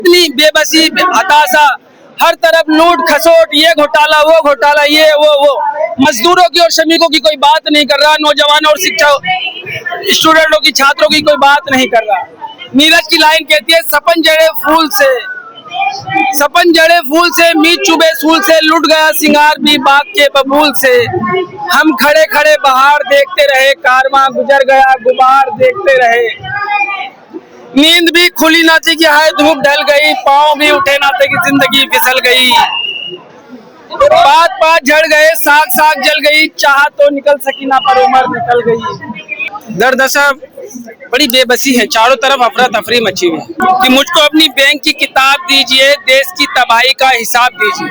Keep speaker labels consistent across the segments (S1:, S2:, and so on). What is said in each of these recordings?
S1: इतनी बेबसी, हताशा, हर तरफ लूट खसोट, ये घोटाला वो घोटाला, ये वो मजदूरों की और श्रमिकों की कोई बात नहीं कर रहा, नौजवानों और शिक्षा स्टूडेंटों की, छात्रों की कोई बात नहीं कर रहा। नीरज की लाइन कहती है, सपन जड़े फूल से, सपन जड़े फूल से, मीत चुबे सूल से, लुट गया सिंगार भी बाग के बबूल से। हम खड़े खड़े बहार देखते रहे, कारवां गुजर गया गुबार देखते रहे। नींद भी खुली ना थी कि हाय धूप ढल गई, पाँव भी उठे ना थे कि जिंदगी फिसल गई। पात पात झड़ गए, साग साग जल गई, चाहा तो निकल सकी ना पर उम्र निकल गई। दरदशा बड़ी बेबसी है, चारों तरफ अफरा तफरी मची हुई कि मुझको अपनी बैंक की किताब दीजिए, देश की तबाही का हिसाब दीजिए,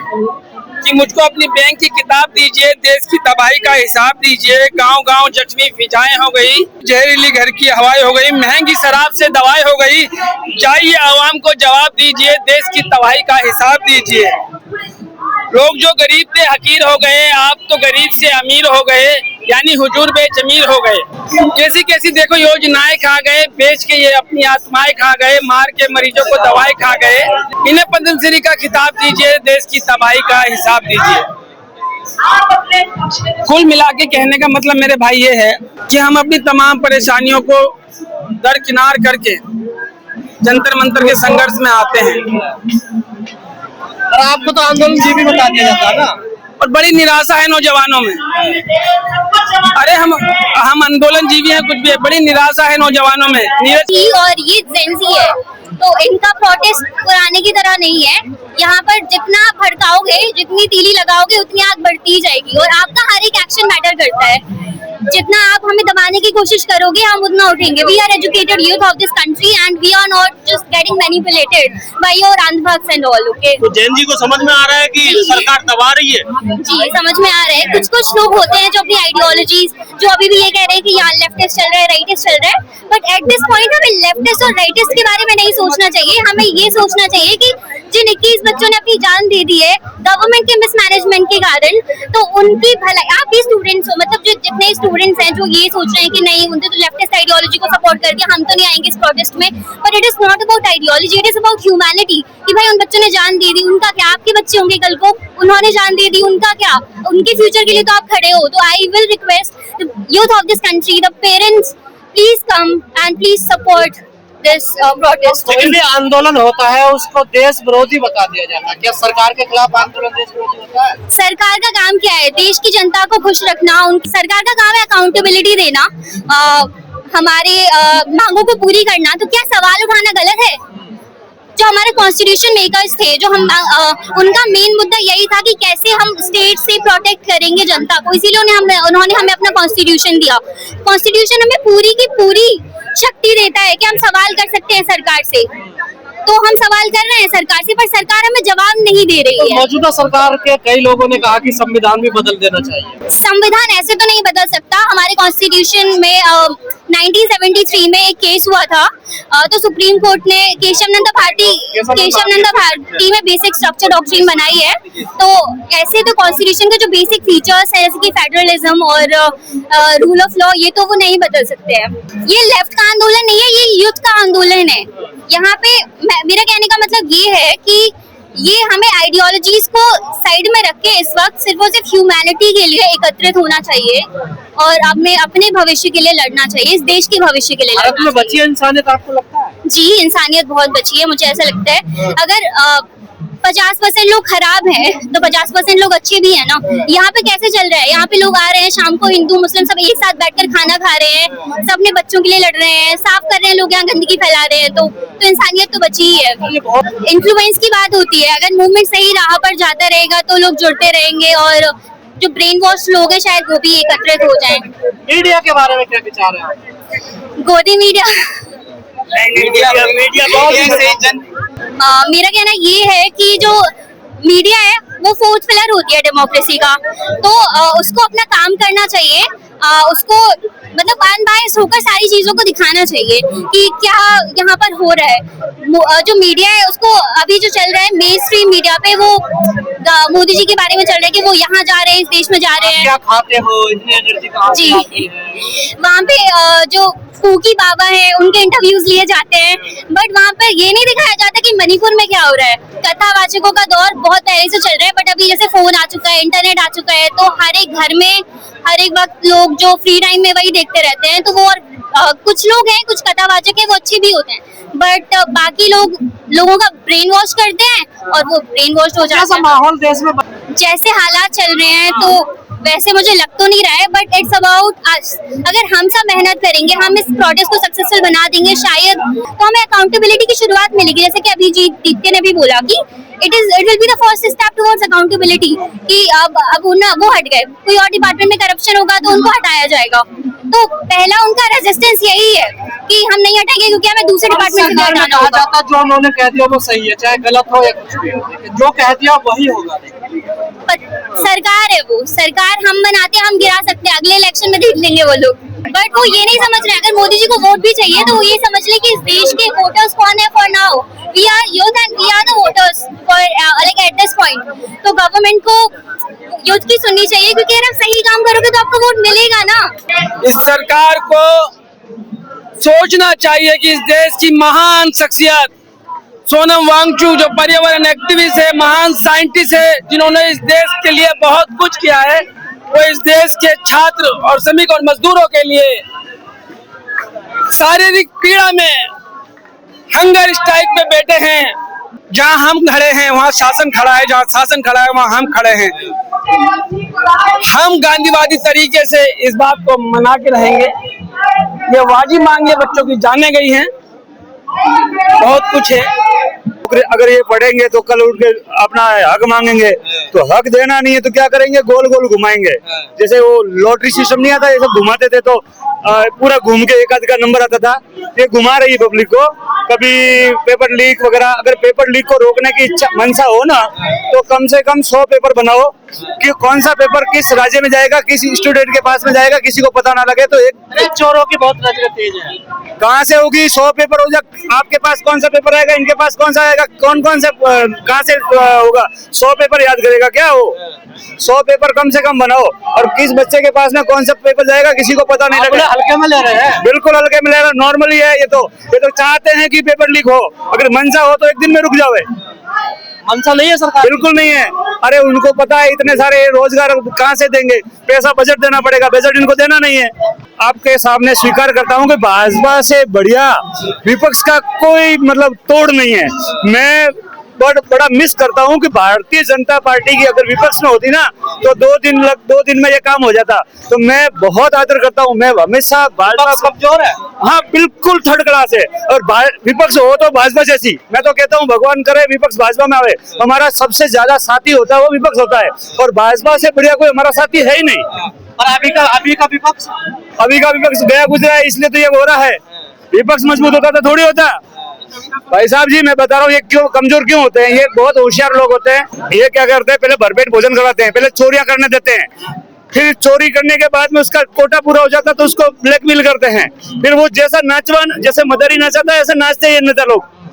S1: कि मुझको अपनी बैंक की किताब दीजिए, देश की तबाही का हिसाब दीजिए। गांव गांव जख्मी फिजाएं हो गई, जहरीली घर की हवाएं हो गई, महंगी शराब से दवाएं हो गई। जाइए आवाम को जवाब दीजिए, देश की तबाही का हिसाब दीजिए। लोग जो गरीब थे हकीर हो गए, आप तो गरीब से अमीर हो गए, यानी हुजूर बेजमीर हो गए। कैसी कैसी देखो योजनाएं खा गए, बेच के ये अपनी आत्माएं खा गए, मार के मरीजों को दवाएं खा गए। इन्हें पद्मश्री का खिताब दीजिए, देश की तबाही का हिसाब दीजिए। कुल मिला के कहने का मतलब मेरे भाई ये है कि हम अपनी तमाम परेशानियों को दरकिनार करके जंतर मंतर के संघर्ष में आते हैं।
S2: और आपको तो आंदोलन जीवी बता दिया जाता है ना,
S1: और बड़ी निराशा है नौजवानों में। अरे हम आंदोलन जीवी हैं, कुछ भी है, बड़ी निराशा है नौजवानों में।
S3: और ये जेंजी है, तो इनका प्रोटेस्ट पुराने की तरह नहीं है। यहाँ पर जितना भड़काओगे, जितनी तीली लगाओगे, उतनी आग बढ़ती जाएगी। और आपका हर एक एक्शन मैटर करता है। जितना आप हमें दबाने की कोशिश करोगे, हम उतना उठेंगे। We are educated youth of this country and we are not just getting manipulated by your अंधभक्स एंड ऑल। ओके,
S2: तो जेनजी को समझ में आ रहा है कि सरकार दबा रही है।
S3: जी, समझ में आ रहा है। कुछ लोग होते हैं जो अपनी आइडियोलॉजीज, जो अभी भी ये कह रहे हैं कि यहाँ लेफ्टिस्ट चल रहा है, राइटिस्ट चल रहा है, बट एट दिस पॉइंट हमें लेफ्टिस्ट और राइटिस्ट के बारे में नहीं सोचना चाहिए। हमें ये सोचना चाहिए कि जिन 21 बच्चों ने अपनी जान दे दी है गवर्नमेंट के मिसमैनेजमेंट के कारण, तो उनकी भलाई, आप भी स्टूडेंट्स हो, मतलब जो जितने स्टूडेंट्स हैं जो ये सोच रहे हैं कि नहीं, उनसे तो लेफ्टिस्ट आइडियोलॉजी को सपोर्ट कर दिया, हम तो नहीं आएंगे इस प्रोटेस्ट में। But it is not about ideology, it is about humanity. कि भाई उन बच्चों ने जान दे दी, उनका क्या? आपके बच्चे होंगे कल को, उन्होंने जान दे दी, उनका क्या? उनके फ्यूचर के लिए तो आप खड़े हो। तो I will request youth of this country, the parents, please come and please support this protest.
S2: लेकिन आंदोलन होता है उसको देश विरोधी बता दिया जाता है। क्या सरकार के खिलाफ आंदोलन देश विरोधी होता है?
S3: सरकार का काम क्या है? देश की जनता को खुश रखना। उनकी सरकार का काम है अकाउंटेबिलिटी देना, हमारे मांगों को पूरी करना। तो क्या सवाल उठाना गलत है? जो हमारे कॉन्स्टिट्यूशन मेकर्स थे, जो हम उनका मेन मुद्दा यही था कि कैसे हम स्टेट से प्रोटेक्ट करेंगे जनता को, इसीलिए उन्होंने हमें अपना कॉन्स्टिट्यूशन दिया। कॉन्स्टिट्यूशन हमें पूरी की पूरी शक्ति देता है कि हम सवाल कर सकते हैं सरकार से। तो हम सवाल कर रहे हैं सरकार से, पर सरकार हमें जवाब नहीं दे रही है।
S2: मौजूदा सरकार के कई लोगों ने कहा कि संविधान भी बदल देना चाहिए।
S3: संविधान ऐसे तो नहीं बदल सकता। हमारे कॉन्स्टिट्यूशन में 1973 में एक केस हुआ था, तो सुप्रीम कोर्ट ने केशव नंदा भारती में बेसिक स्ट्रक्चर डॉक्ट्रिन बनाई है। तो ऐसे तो कॉन्स्टिट्यूशन के जो बेसिक फीचर्स है, जैसे कि फेडरलिज्म और रूल ऑफ लॉ, ये तो वो नहीं बदल सकते हैं। ये लेफ्ट का आंदोलन नहीं है, ये यूथ का आंदोलन है। यहाँ पे मेरा कहने का मतलब ये है कि ये हमें आइडियोलॉजीज को साइड में रख के इस वक्त सिर्फ और सिर्फ ह्यूमैनिटी के लिए एकत्रित होना चाहिए और अपने भविष्य के लिए लड़ना चाहिए, इस देश के भविष्य के लिए लड़ना चाहिए।
S2: बची है इंसानियत, आपको लगता है?
S3: जी, इंसानियत बहुत बची है, मुझे ऐसा लगता है। अगर 50% लोग खराब हैं तो 50% लोग अच्छे भी हैं ना। यहाँ पे कैसे चल रहा है? यहाँ पे लोग आ रहे हैं शाम को, हिंदू मुस्लिम सब एक साथ बैठकर खाना खा रहे हैं, सब अपने बच्चों के लिए लड़ रहे हैं, साफ कर रहे हैं, लोग यहाँ गंदगी फैला रहे हैं। तो इंसानियत तो बची ही है। इन्फ्लुएंस की बात होती है, अगर मूवमेंट सही राह पर जाता रहेगा तो लोग जुड़ते रहेंगे और जो ब्रेन वॉश लोग हैं शायद वो भी एकत्रित हो जाएं।
S2: मीडिया के बारे में क्या विचार है?
S3: गोदी मीडिया मेरा कहना ये है कि जो मीडिया है वो फोर्थ पिलर होती है डेमोक्रेसी का, तो उसको अपना काम करना चाहिए। उसको मतलब अनबायस्ड होकर सारी चीजों को दिखाना चाहिए कि क्या यहाँ पर हो रहा है। जो मीडिया है उसको अभी जो चल रहा है मेन स्ट्रीम मीडिया पे, वो मोदी जी के बारे में चल रहा है कि वो यहाँ जा रहे हैं, इस देश में जा रहे हैं।
S2: क्या खाते हो, इतनी एनर्जी कहाँ से
S3: जी
S2: आती है?
S3: वहाँ पे जो फूकी बाबा है उनके इंटरव्यूज लिए जाते हैं, बट वहाँ पर ये नहीं दिखाया जाता कि मणिपुर में क्या हो रहा है। कथावाचकों का दौर बहुत पहले से चल रहा है, बट अभी जैसे फोन आ चुका है, इंटरनेट आ चुका है, तो हर एक घर में हर एक वक्त लोग जो फ्री टाइम में वही देखते रहते हैं। तो वो और कुछ लोग हैं, कुछ कथावाचक हैं, वो अच्छे भी होते हैं, बट बाकी लोगों का ब्रेन वॉश करते हैं और वो ब्रेन वॉश हो जाता
S2: कैसा
S3: है।
S2: माहौल देश में
S3: जैसे हालात चल रहे हैं तो वैसे मुझे लग तो नहीं रहा है, बट इट्स अबाउट अस। अगर हम सब मेहनत करेंगे, हम इस प्रोजेक्ट को सक्सेसफुल बना देंगे शायद, तो हमें अकाउंटेबिलिटी की शुरुआत मिलेगी। जैसे कि अभी दीप्ति ने भी बोला कि it will be the first step towards accountability, कि अब वो हट गए, कोई और डिपार्टमेंट में करप्शन होगा तो उनको हटाया जाएगा। तो पहला उनका रेजिस्टेंस यही है कि हम नहीं हटाएंगे क्योंकि हमें दूसरे डिपार्टमेंट से
S2: सरकार में
S3: हटाना
S2: कहा
S3: होगा।
S2: जाता जो उन्होंने कह दिया वो सही है, चाहे गलत हो या कुछ भी हो, लेकिन जो कह दिया वही होगा।
S3: सरकार है, वो सरकार हम बनाते हैं, हम गिरा सकते हैं, अगले इलेक्शन में देख लेंगे वो लोग। बट वो ये नहीं समझ रहे, अगर मोदी जी को वोट भी चाहिए तो वो ये समझ ले कि इस देश के वोटर्स कौन है। For now we are youth and we are the voters for like at this point. तो गवर्नमेंट को यूथ की सुननी चाहिए, क्योंकि अगर आप सही काम करोगे तो आपको वोट मिलेगा ना।
S1: इस सरकार को सोचना चाहिए कि इस देश की महान शख्सियत सोनम वांगचुक, जो पर्यावरण एक्टिविस्ट है, महान साइंटिस्ट है, जिन्होंने इस देश के लिए बहुत कुछ किया है, वो इस देश के छात्र और श्रमिक और मजदूरों के लिए शारीरिक पीड़ा में हंगर स्ट्राइक पे बैठे हैं। जहां हम खड़े हैं वहां शासन खड़ा है, जहां शासन खड़ा है वहां हम खड़े हैं। हम गांधीवादी तरीके से इस बात को मना के रहेंगे। ये वाजी मांगे बच्चों की जाने गई हैं, बहुत कुछ है।
S4: अगर ये पढ़ेंगे तो कल उठ के अपना हक मांगेंगे, तो हक देना नहीं है तो क्या करेंगे, गोल गोल घुमाएंगे। जैसे वो लॉटरी सिस्टम नहीं आता, ये सब घुमाते थे तो पूरा घूम के एक आध का नंबर आता था। ये घुमा रही है पब्लिक को, कभी पेपर लीक वगैरह। अगर पेपर लीक को रोकने की इच्छा मंशा हो ना, तो कम से कम 100 पेपर बनाओ कि कौन सा पेपर किस राज्य में जाएगा, किस स्टूडेंट के पास में जाएगा, किसी को पता ना लगे। तो एक
S2: चोरों की बहुत नजर तेज है।
S4: कहाँ से होगी, 100 पेपर हो जाए, आपके पास कौन सा पेपर आएगा, इनके पास कौन सा आएगा, कौन कौन से कहाँ से होगा। 100 पेपर याद करेगा क्या वो? 100 पेपर कम से कम बनाओ, और किस बच्चे के पास में कौन सा पेपर जाएगा किसी को पता नहीं लगेगा।
S2: हल्के में ले रहे हैं,
S4: बिल्कुल हल्के में ले रहे हैं, नॉर्मली है। ये तो चाहते हैं कि पेपर लीक हो, अगर मंशा हो तो एक दिन में रुक जावे।
S2: मंशा नहीं है सरकार,
S4: बिल्कुल नहीं है। अरे उनको पता है इतने सारे रोजगार कहाँ से देंगे, पैसा बजट देना पड़ेगा, बजट इनको देना नहीं है। आपके सामने स्वीकार करता हूँ कि भाजपा से बढ़िया विपक्ष का कोई मतलब तोड़ नहीं है। मैं बड़ा मिस करता हूँ कि भारतीय जनता पार्टी की अगर विपक्ष में होती ना, तो 2 दिन में ये काम हो जाता। तो मैं बहुत आदर करता हूँ, मैं हमेशा भाजपा
S2: कमजोर है।
S4: हाँ बिल्कुल थर्ड क्लास है, और विपक्ष हो तो भाजपा जैसी। मैं तो कहता हूँ भगवान करे विपक्ष भाजपा में आवे। हमारा सबसे ज्यादा साथी होता है वो विपक्ष होता है, और भाजपा से बढ़िया कोई हमारा साथी है ही नहीं।
S2: और अभी का
S4: विपक्ष गया गुजरा है, इसलिए तो ये हो रहा है। विपक्ष मजबूत होता तो थोड़ी होता। भाई साहब जी मैं बता रहा हूँ ये क्यों कमजोर क्यों होते हैं। ये बहुत होशियार लोग होते हैं। ये क्या करते हैं, पहले भरपेट भोजन करवाते हैं, पहले चोरियां करने देते हैं, फिर चोरी करने के बाद में उसका कोटा पूरा हो जाता तो उसको ब्लैकमेल करते हैं। फिर वो जैसा नाचवान, जैसे मदारी नाचाता है ऐसे नाचते हैं ये नेता लोग।